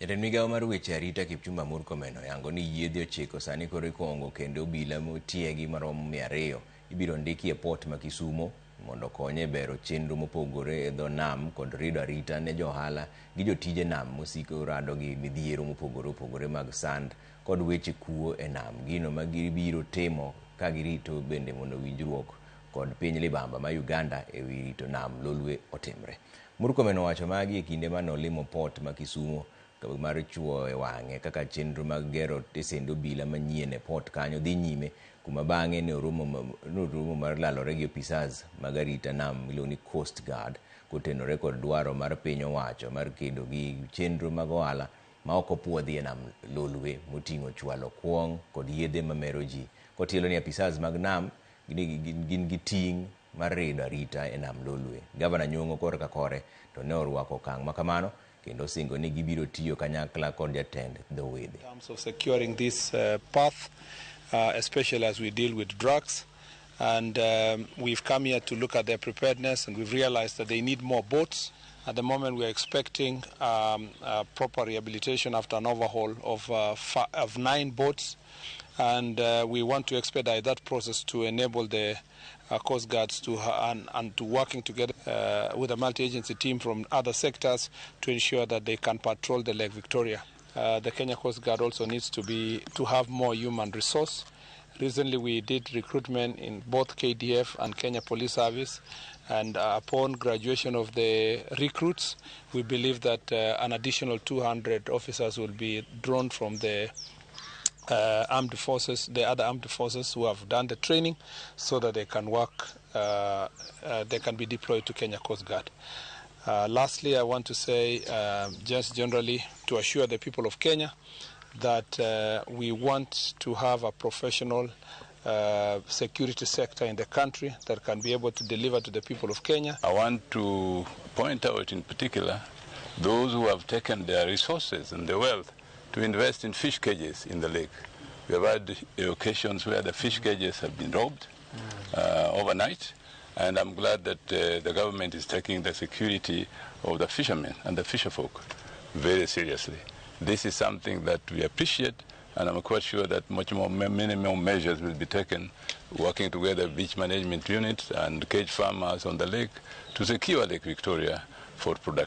Jatend migao mar weche arita Kipchumba Murkomen oyango ni yiedhi ochiko sani koro ikongo kendo obila motiegi maromo 200 ibiro ndiki e port ma Kisumu mondo okony e bero chenro mopogore e dho nam kod rido arita ne johala gi jotije nam mosiko rado gi midhiero mopogore opogore mag sand kod weche kuo e nam. Gino ma gibiro timo ka girito bende mondo winjruok kod piny libamba ma Uganda e wi rito nam lolwe otimre. Murkomen owacho magi e kinde mane olimo port ma Kisumu mar chuo e wang'e kaka chenro mag gero tesend obila manyien e port kanyo dhi nyime, kuma bang'e ne oromo mar lalore gi opisas mag arita nam miluongo ni Coast Guard kotenore kod dwaro mar piny owacho mar kedo gi chenro mag ohala ma ok opuodhi e nam lolwe moting'o chwalo kuong' kod yedhe mamero ji, kotielo ni apisas mag nam gin gi ting' mar rido arita e nam lolwe. Gavana Nyong'o korka kore to ne orwako okang' ma kamano kendo singo ni gibiro tiyo kanyakla kod jatend dho wedhe. In terms of securing this path, especially as we deal with drugs, and we've come here to look at their preparedness, and we've realized that they need more boats. At the moment, we are expecting proper rehabilitation after an overhaul of 9 boats, and we want to expedite that process to enable the Coast Guards to working together with a multi-agency team from other sectors to ensure that they can patrol the Lake Victoria. The Kenya Coast Guard also needs to have more human resource. Recently, we did recruitment in both KDF and Kenya Police Service, and upon graduation of the recruits, we believe that an additional 200 officers will be drawn from the armed forces, the other armed forces who have done the training, so that they can work, they can be deployed to Kenya Coast Guard. Lastly, I want to say just generally to assure the people of Kenya that we want to have a professional security sector in the country that can be able to deliver to the people of Kenya. I want to point out in particular those who have taken their resources and their wealth to invest in fish cages in the lake. We have had occasions where the fish cages have been robbed overnight, and I'm glad that the government is taking the security of the fishermen and the fisherfolk very seriously. This is something that we appreciate, and I'm quite sure that many more measures will be taken, working together with beach management units and cage farmers on the lake to secure Lake Victoria for production.